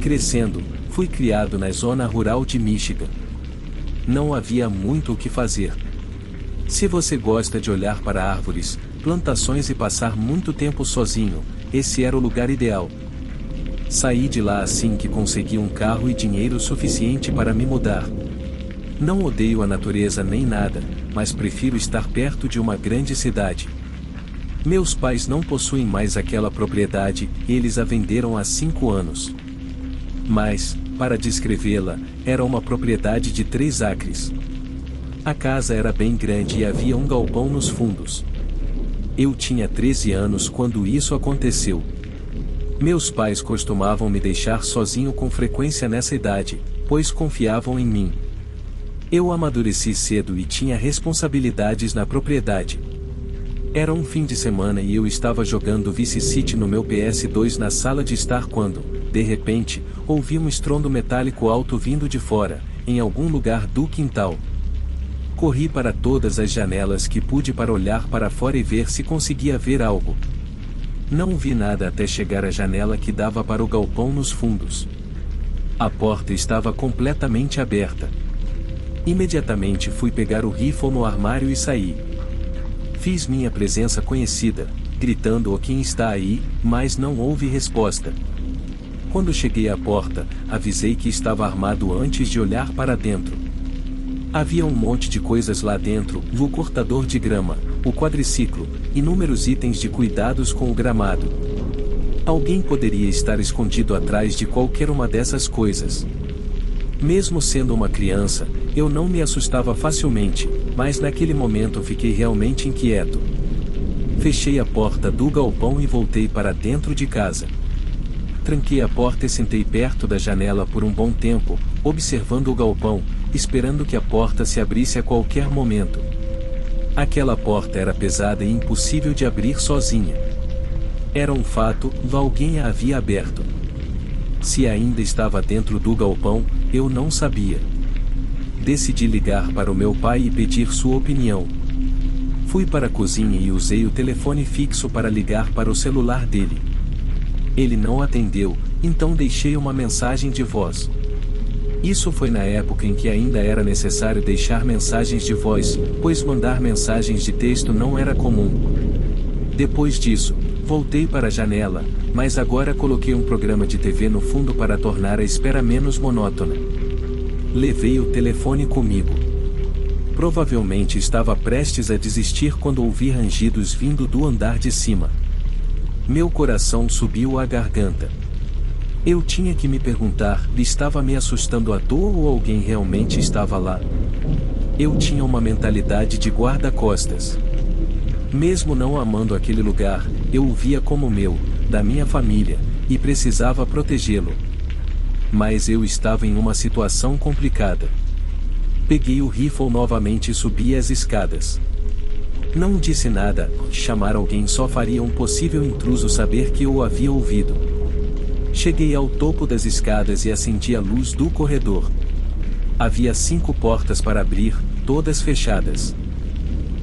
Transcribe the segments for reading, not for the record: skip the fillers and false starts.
Crescendo, fui criado na zona rural de Michigan. Não havia muito o que fazer. Se você gosta de olhar para árvores, plantações e passar muito tempo sozinho, esse era o lugar ideal. Saí de lá assim que consegui um carro e dinheiro suficiente para me mudar. Não odeio a natureza nem nada, mas prefiro estar perto de uma grande cidade. Meus pais não possuem mais aquela propriedade, eles a venderam há 5 anos. Mas, para descrevê-la, era uma propriedade de 3 acres. A casa era bem grande e havia um galpão nos fundos. Eu tinha 13 anos quando isso aconteceu. Meus pais costumavam me deixar sozinho com frequência nessa idade, pois confiavam em mim. Eu amadureci cedo e tinha responsabilidades na propriedade. Era um fim de semana e eu estava jogando Vice City no meu PS2 na sala de estar quando, de repente, ouvi um estrondo metálico alto vindo de fora, em algum lugar do quintal. Corri para todas as janelas que pude para olhar para fora e ver se conseguia ver algo. Não vi nada até chegar à janela que dava para o galpão nos fundos. A porta estava completamente aberta. Imediatamente fui pegar o rifle no armário e saí. Fiz minha presença conhecida, gritando: "Oh, quem está aí?", mas não houve resposta. Quando cheguei à porta, avisei que estava armado antes de olhar para dentro. Havia um monte de coisas lá dentro: o cortador de grama, o quadriciclo, inúmeros itens de cuidados com o gramado. Alguém poderia estar escondido atrás de qualquer uma dessas coisas. Mesmo sendo uma criança, eu não me assustava facilmente, mas naquele momento fiquei realmente inquieto. Fechei a porta do galpão e voltei para dentro de casa. Tranquei a porta e sentei perto da janela por um bom tempo, observando o galpão, esperando que a porta se abrisse a qualquer momento. Aquela porta era pesada e impossível de abrir sozinha. Era um fato, alguém a havia aberto. Se ainda estava dentro do galpão, eu não sabia. Decidi ligar para o meu pai e pedir sua opinião. Fui para a cozinha e usei o telefone fixo para ligar para o celular dele. Ele não atendeu, então deixei uma mensagem de voz. Isso foi na época em que ainda era necessário deixar mensagens de voz, pois mandar mensagens de texto não era comum. Depois disso, voltei para a janela, mas agora coloquei um programa de TV no fundo para tornar a espera menos monótona. Levei o telefone comigo. Provavelmente estava prestes a desistir quando ouvi rangidos vindo do andar de cima. Meu coração subiu à garganta. Eu tinha que me perguntar: estava me assustando à toa ou alguém realmente estava lá? Eu tinha uma mentalidade de guarda-costas. Mesmo não amando aquele lugar, eu o via como meu, da minha família, e precisava protegê-lo. Mas eu estava em uma situação complicada. Peguei o rifle novamente e subi as escadas. Não disse nada, chamar alguém só faria um possível intruso saber que eu o havia ouvido. Cheguei ao topo das escadas e acendi a luz do corredor. Havia 5 portas para abrir, todas fechadas.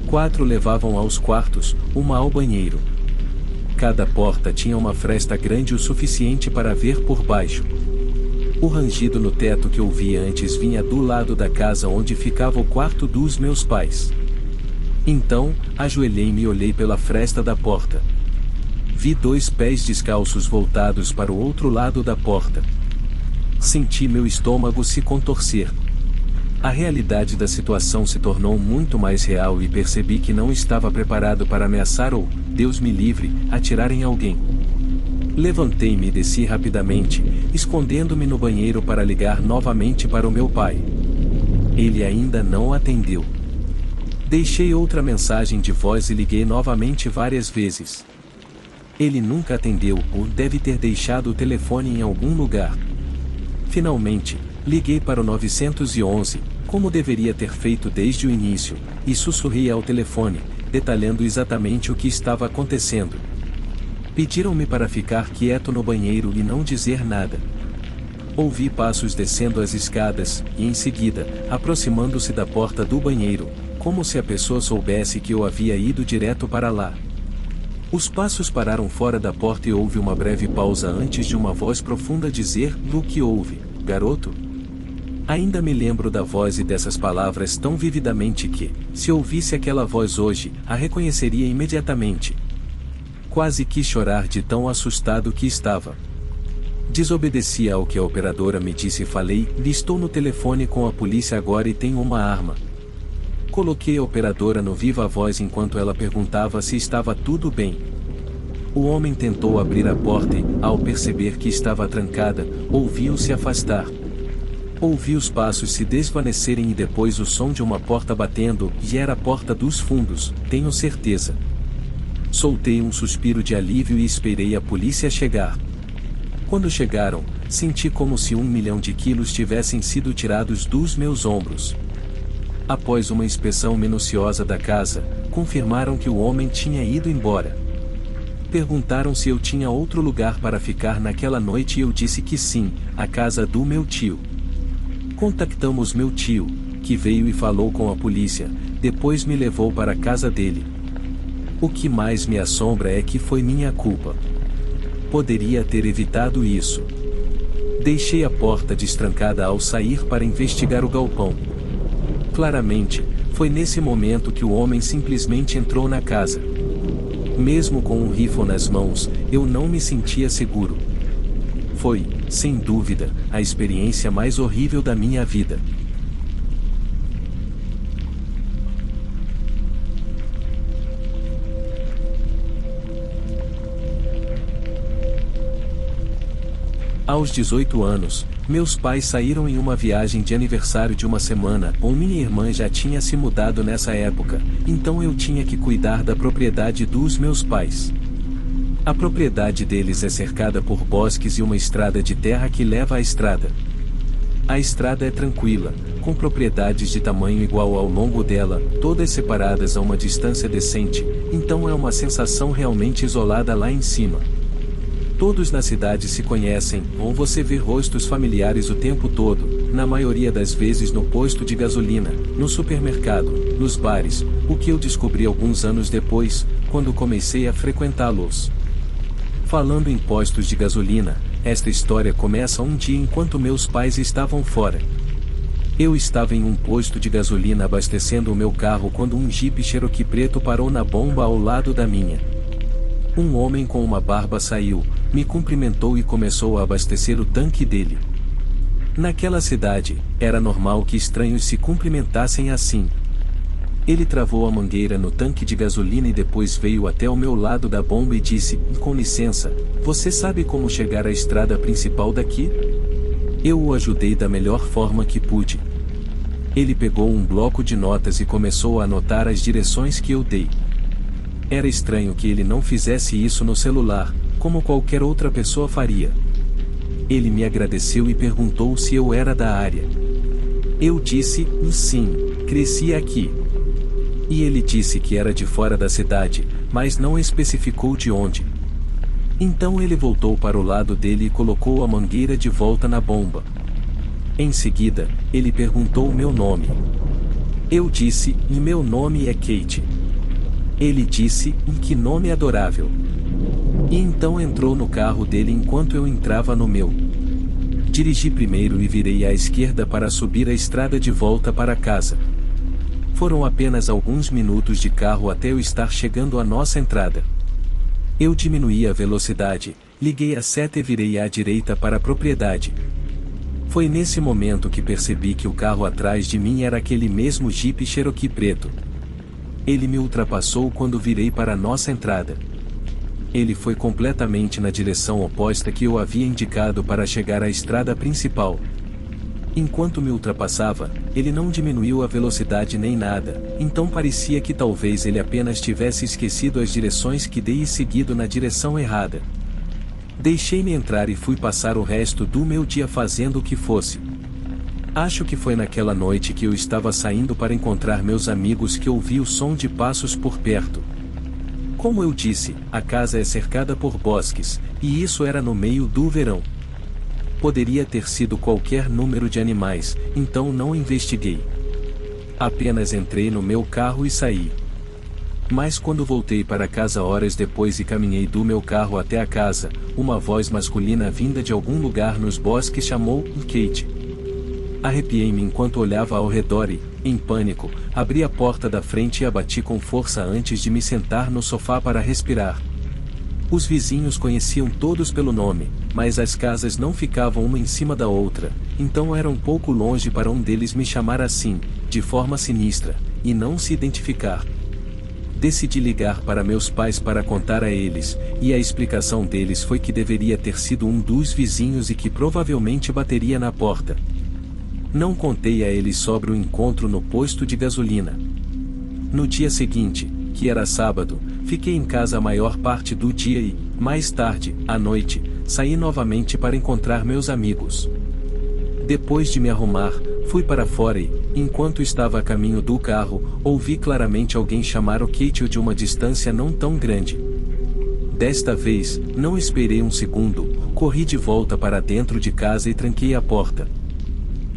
4 levavam aos quartos, uma ao banheiro. Cada porta tinha uma fresta grande o suficiente para ver por baixo. O rangido no teto que ouvi antes vinha do lado da casa onde ficava o quarto dos meus pais. Então, ajoelhei-me e olhei pela fresta da porta. Vi 2 pés descalços voltados para o outro lado da porta. Senti meu estômago se contorcer. A realidade da situação se tornou muito mais real e percebi que não estava preparado para ameaçar ou, Deus me livre, atirar em alguém. Levantei-me e desci rapidamente, escondendo-me no banheiro para ligar novamente para o meu pai. Ele ainda não atendeu. Deixei outra mensagem de voz e liguei novamente várias vezes. Ele nunca atendeu ou deve ter deixado o telefone em algum lugar. Finalmente, liguei para o 911, como deveria ter feito desde o início, e sussurrei ao telefone, detalhando exatamente o que estava acontecendo. Pediram-me para ficar quieto no banheiro e não dizer nada. Ouvi passos descendo as escadas, e em seguida, aproximando-se da porta do banheiro, como se a pessoa soubesse que eu havia ido direto para lá. Os passos pararam fora da porta e houve uma breve pausa antes de uma voz profunda dizer: "O que houve, garoto?" Ainda me lembro da voz e dessas palavras tão vividamente que, se ouvisse aquela voz hoje, a reconheceria imediatamente. Quase quis chorar de tão assustado que estava. Desobedeci ao que a operadora me disse e falei: "Estou no telefone com a polícia agora e tenho uma arma." Coloquei a operadora no viva voz enquanto ela perguntava se estava tudo bem. O homem tentou abrir a porta e, ao perceber que estava trancada, ouviu se afastar. Ouvi os passos se desvanecerem e depois o som de uma porta batendo, e era a porta dos fundos, tenho certeza. Soltei um suspiro de alívio e esperei a polícia chegar. Quando chegaram, senti como se 1 milhão de quilos tivessem sido tirados dos meus ombros. Após uma inspeção minuciosa da casa, confirmaram que o homem tinha ido embora. Perguntaram se eu tinha outro lugar para ficar naquela noite e eu disse que sim, a casa do meu tio. Contactamos meu tio, que veio e falou com a polícia, depois me levou para a casa dele. O que mais me assombra é que foi minha culpa. Poderia ter evitado isso. Deixei a porta destrancada ao sair para investigar o galpão. Claramente, foi nesse momento que o homem simplesmente entrou na casa. Mesmo com um rifle nas mãos, eu não me sentia seguro. Foi, sem dúvida, a experiência mais horrível da minha vida. Aos 18 anos, meus pais saíram em uma viagem de aniversário de uma semana, ou minha irmã já tinha se mudado nessa época, então eu tinha que cuidar da propriedade dos meus pais. A propriedade deles é cercada por bosques e uma estrada de terra que leva à estrada. A estrada é tranquila, com propriedades de tamanho igual ao longo dela, todas separadas a uma distância decente, então é uma sensação realmente isolada lá em cima. Todos na cidade se conhecem, ou você vê rostos familiares o tempo todo, na maioria das vezes no posto de gasolina, no supermercado, nos bares, o que eu descobri alguns anos depois, quando comecei a frequentá-los. Falando em postos de gasolina, esta história começa um dia enquanto meus pais estavam fora. Eu estava em um posto de gasolina abastecendo o meu carro quando um Jeep Cherokee preto parou na bomba ao lado da minha. Um homem com uma barba saiu, me cumprimentou e começou a abastecer o tanque dele. Naquela cidade, era normal que estranhos se cumprimentassem assim. Ele travou a mangueira no tanque de gasolina e depois veio até o meu lado da bomba e disse: "Com licença, você sabe como chegar à estrada principal daqui?" Eu o ajudei da melhor forma que pude. Ele pegou um bloco de notas e começou a anotar as direções que eu dei. Era estranho que ele não fizesse isso no celular, como qualquer outra pessoa faria. Ele me agradeceu e perguntou se eu era da área. Eu disse: "Sim, cresci aqui." E ele disse que era de fora da cidade, mas não especificou de onde. Então ele voltou para o lado dele e colocou a mangueira de volta na bomba. Em seguida, ele perguntou meu nome. Eu disse: "E meu nome é Kate." Ele disse: "Que nome adorável." E então entrou no carro dele enquanto eu entrava no meu. Dirigi primeiro e virei à esquerda para subir a estrada de volta para casa. Foram apenas alguns minutos de carro até eu estar chegando à nossa entrada. Eu diminuí a velocidade, liguei a seta e virei à direita para a propriedade. Foi nesse momento que percebi que o carro atrás de mim era aquele mesmo Jeep Cherokee preto. Ele me ultrapassou quando virei para a nossa entrada. Ele foi completamente na direção oposta que eu havia indicado para chegar à estrada principal. Enquanto me ultrapassava, ele não diminuiu a velocidade nem nada, então parecia que talvez ele apenas tivesse esquecido as direções que dei e seguido na direção errada. Deixei-me entrar e fui passar o resto do meu dia fazendo o que fosse. Acho que foi naquela noite que eu estava saindo para encontrar meus amigos que ouvi o som de passos por perto. Como eu disse, a casa é cercada por bosques, e isso era no meio do verão. Poderia ter sido qualquer número de animais, então não investiguei. Apenas entrei no meu carro e saí. Mas quando voltei para casa horas depois e caminhei do meu carro até a casa, uma voz masculina vinda de algum lugar nos bosques chamou Kate. Arrepiei-me enquanto olhava ao redor e, em pânico, abri a porta da frente e a bati com força antes de me sentar no sofá para respirar. Os vizinhos conheciam todos pelo nome, mas as casas não ficavam uma em cima da outra, então era um pouco longe para um deles me chamar assim, de forma sinistra, e não se identificar. Decidi ligar para meus pais para contar a eles, e a explicação deles foi que deveria ter sido um dos vizinhos e que provavelmente bateria na porta. Não contei a eles sobre o encontro no posto de gasolina. No dia seguinte, que era sábado, fiquei em casa a maior parte do dia e, mais tarde, à noite, saí novamente para encontrar meus amigos. Depois de me arrumar, fui para fora e, enquanto estava a caminho do carro, ouvi claramente alguém chamar o Kate de uma distância não tão grande. Desta vez, não esperei um segundo, corri de volta para dentro de casa e tranquei a porta.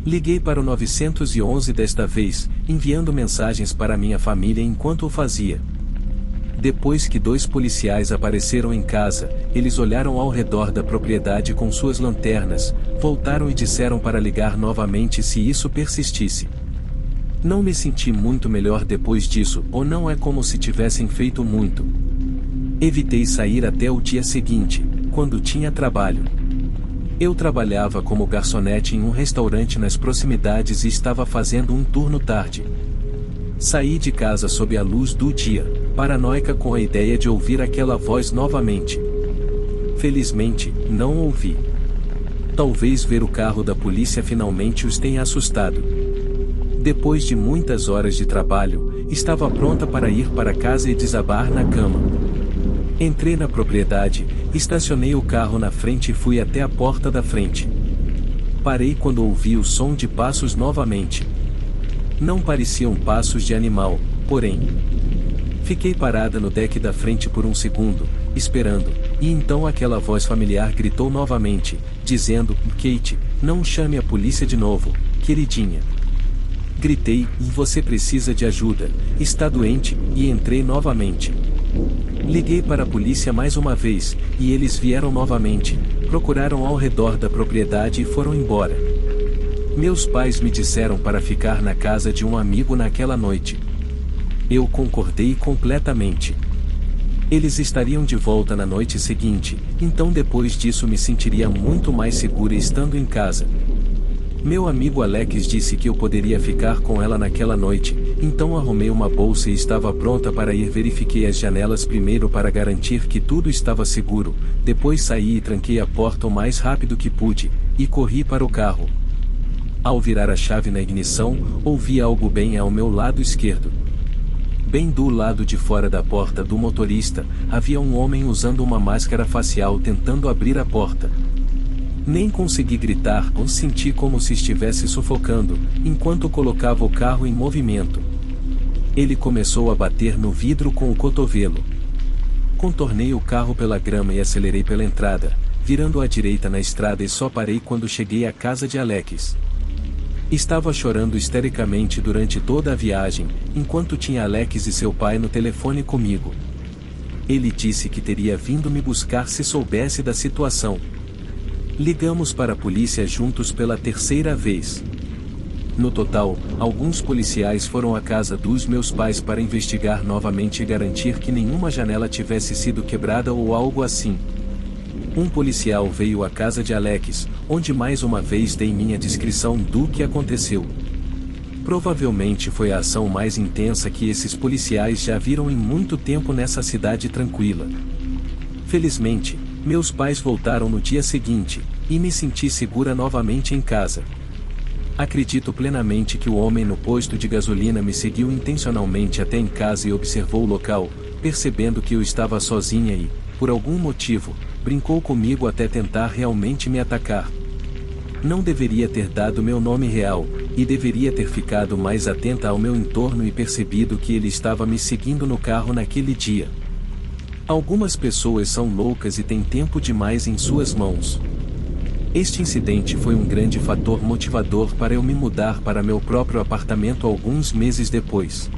Liguei para o 911 desta vez, enviando mensagens para minha família enquanto o fazia. Depois que 2 policiais apareceram em casa, eles olharam ao redor da propriedade com suas lanternas, voltaram e disseram para ligar novamente se isso persistisse. Não me senti muito melhor depois disso, ou não é como se tivessem feito muito. Evitei sair até o dia seguinte, quando tinha trabalho. Eu trabalhava como garçonete em um restaurante nas proximidades e estava fazendo um turno tarde. Saí de casa sob a luz do dia, paranoica com a ideia de ouvir aquela voz novamente. Felizmente, não ouvi. Talvez ver o carro da polícia finalmente os tenha assustado. Depois de muitas horas de trabalho, estava pronta para ir para casa e desabar na cama. Entrei na propriedade, estacionei o carro na frente e fui até a porta da frente. Parei quando ouvi o som de passos novamente. Não pareciam passos de animal, porém. Fiquei parada no deck da frente por um segundo, esperando, e então aquela voz familiar gritou novamente, dizendo: Kate, não chame a polícia de novo, queridinha. Gritei: você precisa de ajuda, está doente, e entrei novamente. Liguei para a polícia mais uma vez, e eles vieram novamente, procuraram ao redor da propriedade e foram embora. Meus pais me disseram para ficar na casa de um amigo naquela noite. Eu concordei completamente. Eles estariam de volta na noite seguinte, então depois disso me sentiria muito mais segura estando em casa. Meu amigo Alex disse que eu poderia ficar com ela naquela noite, então arrumei uma bolsa e estava pronta para ir. Verifiquei as janelas primeiro para garantir que tudo estava seguro, depois saí e tranquei a porta o mais rápido que pude, e corri para o carro. Ao virar a chave na ignição, ouvi algo bem ao meu lado esquerdo. Bem do lado de fora da porta do motorista, havia um homem usando uma máscara facial tentando abrir a porta. Nem consegui gritar ou senti como se estivesse sufocando, enquanto colocava o carro em movimento. Ele começou a bater no vidro com o cotovelo. Contornei o carro pela grama e acelerei pela entrada, virando à direita na estrada e só parei quando cheguei à casa de Alex. Estava chorando histericamente durante toda a viagem, enquanto tinha Alex e seu pai no telefone comigo. Ele disse que teria vindo me buscar se soubesse da situação. Ligamos para a polícia juntos pela 3ª vez. No total, alguns policiais foram à casa dos meus pais para investigar novamente e garantir que nenhuma janela tivesse sido quebrada ou algo assim. Um policial veio à casa de Alex, onde mais uma vez dei minha descrição do que aconteceu. Provavelmente foi a ação mais intensa que esses policiais já viram em muito tempo nessa cidade tranquila. Felizmente, meus pais voltaram no dia seguinte, e me senti segura novamente em casa. Acredito plenamente que o homem no posto de gasolina me seguiu intencionalmente até em casa e observou o local, percebendo que eu estava sozinha e, por algum motivo, brincou comigo até tentar realmente me atacar. Não deveria ter dado meu nome real, e deveria ter ficado mais atenta ao meu entorno e percebido que ele estava me seguindo no carro naquele dia. Algumas pessoas são loucas e têm tempo demais em suas mãos. Este incidente foi um grande fator motivador para eu me mudar para meu próprio apartamento alguns meses depois.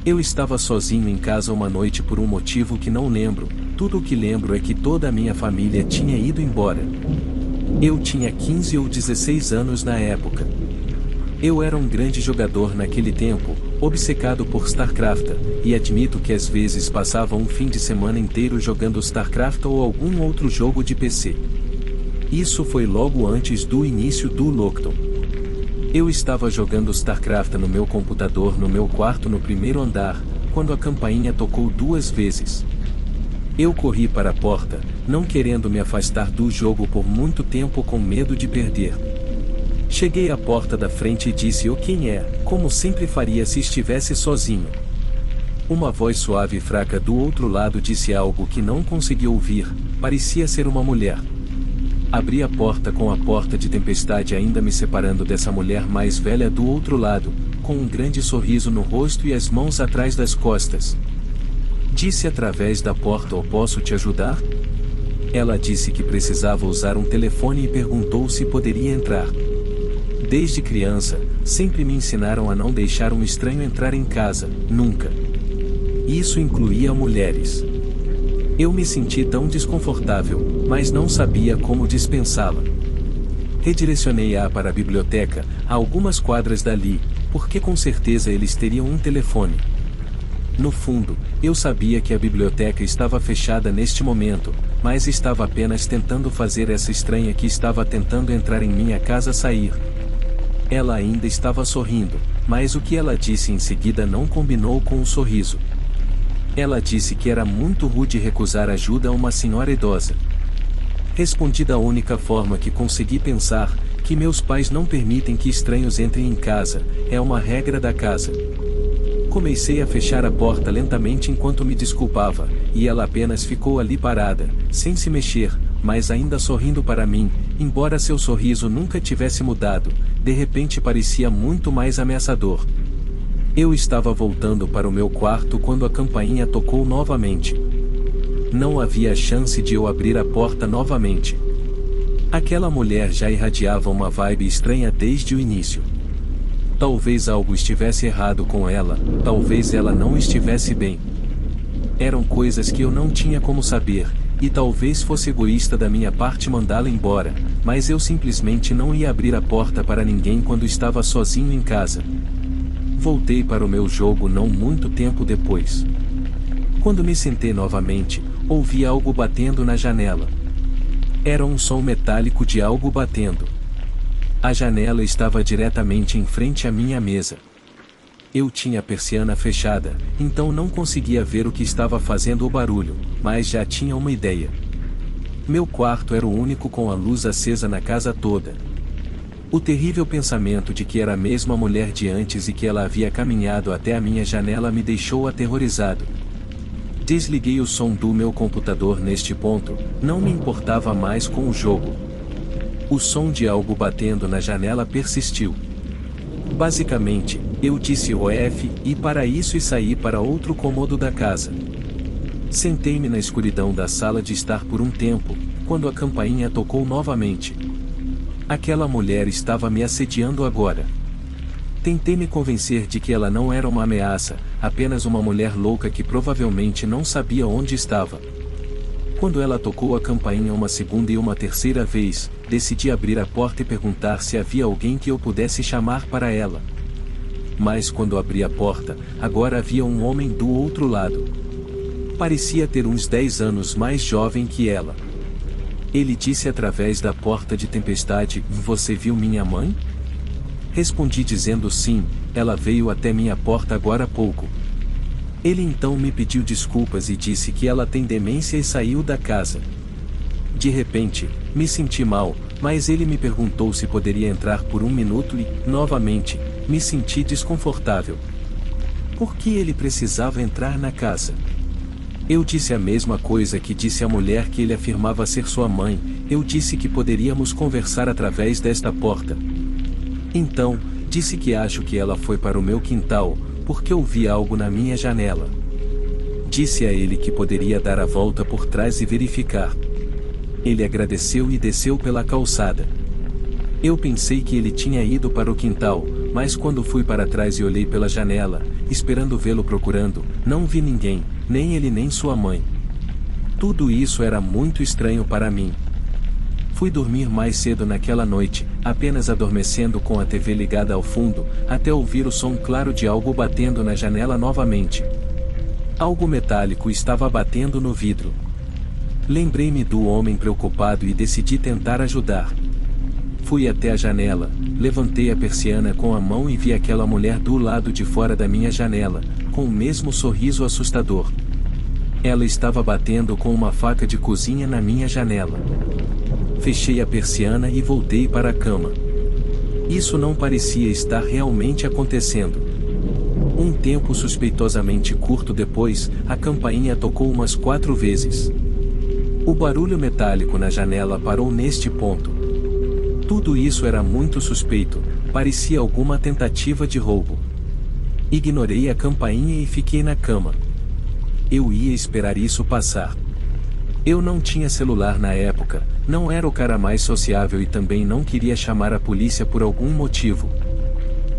Eu estava sozinho em casa uma noite por um motivo que não lembro, tudo o que lembro é que toda a minha família tinha ido embora. Eu tinha 15 ou 16 anos na época. Eu era um grande jogador naquele tempo, obcecado por StarCraft, e admito que às vezes passava um fim de semana inteiro jogando StarCraft ou algum outro jogo de PC. Isso foi logo antes do início do lockdown. Eu estava jogando StarCraft no meu computador no meu quarto no primeiro andar, quando a campainha tocou 2 vezes. Eu corri para a porta, não querendo me afastar do jogo por muito tempo com medo de perder. Cheguei à porta da frente e disse quem é, como sempre faria se estivesse sozinho. Uma voz suave e fraca do outro lado disse algo que não consegui ouvir, parecia ser uma mulher. Abri a porta com a porta de tempestade ainda me separando dessa mulher mais velha do outro lado, com um grande sorriso no rosto e as mãos atrás das costas. Disse através da porta: posso te ajudar? Ela disse que precisava usar um telefone e perguntou se poderia entrar. Desde criança, sempre me ensinaram a não deixar um estranho entrar em casa, nunca. Isso incluía mulheres. Eu me senti tão desconfortável, mas não sabia como dispensá-la. Redirecionei-a para a biblioteca, a algumas quadras dali, porque com certeza eles teriam um telefone. No fundo, eu sabia que a biblioteca estava fechada neste momento, mas estava apenas tentando fazer essa estranha que estava tentando entrar em minha casa sair. Ela ainda estava sorrindo, mas o que ela disse em seguida não combinou com o sorriso. Ela disse que era muito rude recusar ajuda a uma senhora idosa. Respondi da única forma que consegui pensar, que meus pais não permitem que estranhos entrem em casa, é uma regra da casa. Comecei a fechar a porta lentamente enquanto me desculpava, e ela apenas ficou ali parada, sem se mexer, mas ainda sorrindo para mim, embora seu sorriso nunca tivesse mudado, de repente parecia muito mais ameaçador. Eu estava voltando para o meu quarto quando a campainha tocou novamente. Não havia chance de eu abrir a porta novamente. Aquela mulher já irradiava uma vibe estranha desde o início. Talvez algo estivesse errado com ela, talvez ela não estivesse bem. Eram coisas que eu não tinha como saber, e talvez fosse egoísta da minha parte mandá-la embora, mas eu simplesmente não ia abrir a porta para ninguém quando estava sozinho em casa. Voltei para o meu jogo não muito tempo depois. Quando me sentei novamente, ouvi algo batendo na janela. Era um som metálico de algo batendo. A janela estava diretamente em frente à minha mesa. Eu tinha a persiana fechada, então não conseguia ver o que estava fazendo o barulho, mas já tinha uma ideia. Meu quarto era o único com a luz acesa na casa toda. O terrível pensamento de que era a mesma mulher de antes e que ela havia caminhado até a minha janela me deixou aterrorizado. Desliguei o som do meu computador neste ponto, não me importava mais com o jogo. O som de algo batendo na janela persistiu. Basicamente, eu disse OF, e para isso e saí para outro cômodo da casa. Sentei-me na escuridão da sala de estar por um tempo, quando a campainha tocou novamente. Aquela mulher estava me assediando agora. Tentei me convencer de que ela não era uma ameaça, apenas uma mulher louca que provavelmente não sabia onde estava. Quando ela tocou a campainha uma segunda e uma terceira vez, decidi abrir a porta e perguntar se havia alguém que eu pudesse chamar para ela. Mas quando abri a porta, agora havia um homem do outro lado. Parecia ter uns 10 anos mais jovem que ela. Ele disse através da porta de tempestade: "Você viu minha mãe?" Respondi dizendo sim, ela veio até minha porta agora há pouco. Ele então me pediu desculpas e disse que ela tem demência e saiu da casa. De repente, me senti mal, mas ele me perguntou se poderia entrar por um minuto e, novamente, me senti desconfortável. Por que ele precisava entrar na casa? Eu disse a mesma coisa que disse à mulher que ele afirmava ser sua mãe, eu disse que poderíamos conversar através desta porta. Então, disse que acho que ela foi para o meu quintal, porque eu vi algo na minha janela. Disse a ele que poderia dar a volta por trás e verificar. Ele agradeceu e desceu pela calçada. Eu pensei que ele tinha ido para o quintal, mas quando fui para trás e olhei pela janela, esperando vê-lo procurando, não vi ninguém, nem ele nem sua mãe. Tudo isso era muito estranho para mim. Fui dormir mais cedo naquela noite, apenas adormecendo com a TV ligada ao fundo, até ouvir o som claro de algo batendo na janela novamente. Algo metálico estava batendo no vidro. Lembrei-me do homem preocupado e decidi tentar ajudar. Fui até a janela, levantei a persiana com a mão e vi aquela mulher do lado de fora da minha janela, com o mesmo sorriso assustador. Ela estava batendo com uma faca de cozinha na minha janela. Fechei a persiana e voltei para a cama. Isso não parecia estar realmente acontecendo. Um tempo suspeitosamente curto depois, a campainha tocou umas 4 vezes. O barulho metálico na janela parou neste ponto. Tudo isso era muito suspeito, parecia alguma tentativa de roubo. Ignorei a campainha e fiquei na cama. Eu ia esperar isso passar. Eu não tinha celular na época, não era o cara mais sociável e também não queria chamar a polícia por algum motivo.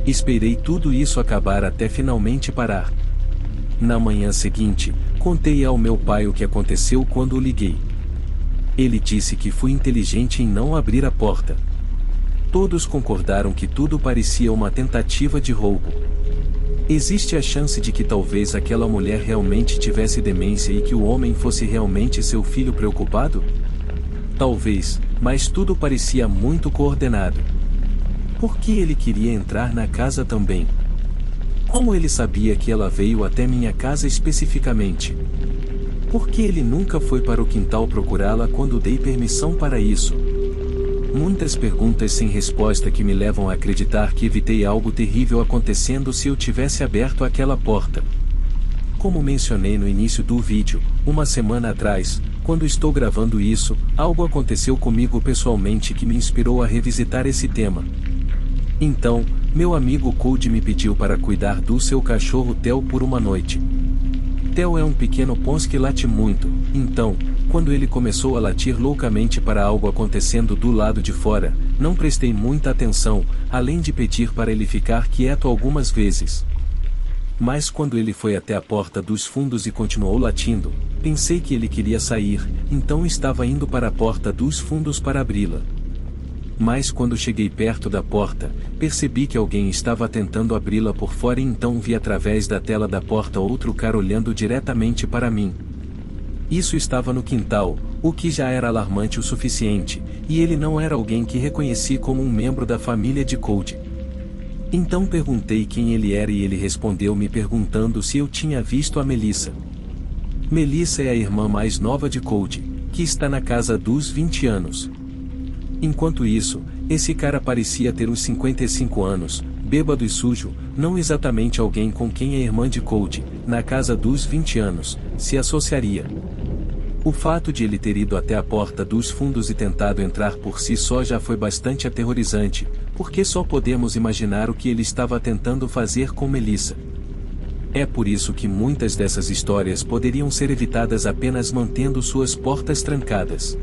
Esperei tudo isso acabar até finalmente parar. Na manhã seguinte, contei ao meu pai o que aconteceu quando o liguei. Ele disse que fui inteligente em não abrir a porta. Todos concordaram que tudo parecia uma tentativa de roubo. Existe a chance de que talvez aquela mulher realmente tivesse demência e que o homem fosse realmente seu filho preocupado? Talvez, mas tudo parecia muito coordenado. Por que ele queria entrar na casa também? Como ele sabia que ela veio até minha casa especificamente? Por que ele nunca foi para o quintal procurá-la quando dei permissão para isso? Muitas perguntas sem resposta que me levam a acreditar que evitei algo terrível acontecendo se eu tivesse aberto aquela porta. Como mencionei no início do vídeo, uma semana atrás, quando estou gravando isso, algo aconteceu comigo pessoalmente que me inspirou a revisitar esse tema. Então, meu amigo Cody me pediu para cuidar do seu cachorro Theo por uma noite. Theo é um pequeno pons que late muito, então, quando ele começou a latir loucamente para algo acontecendo do lado de fora, não prestei muita atenção, além de pedir para ele ficar quieto algumas vezes. Mas quando ele foi até a porta dos fundos e continuou latindo, pensei que ele queria sair, então estava indo para a porta dos fundos para abri-la. Mas quando cheguei perto da porta, percebi que alguém estava tentando abri-la por fora e então vi através da tela da porta outro cara olhando diretamente para mim. Isso estava no quintal, o que já era alarmante o suficiente, e ele não era alguém que reconheci como um membro da família de Cody. Então perguntei quem ele era e ele respondeu me perguntando se eu tinha visto a Melissa. Melissa é a irmã mais nova de Cody, que está na casa dos 20 anos. Enquanto isso, esse cara parecia ter uns 55 anos, bêbado e sujo, não exatamente alguém com quem a irmã de Cody, na casa dos 20 anos, se associaria. O fato de ele ter ido até a porta dos fundos e tentado entrar por si só já foi bastante aterrorizante, porque só podemos imaginar o que ele estava tentando fazer com Melissa. É por isso que muitas dessas histórias poderiam ser evitadas apenas mantendo suas portas trancadas.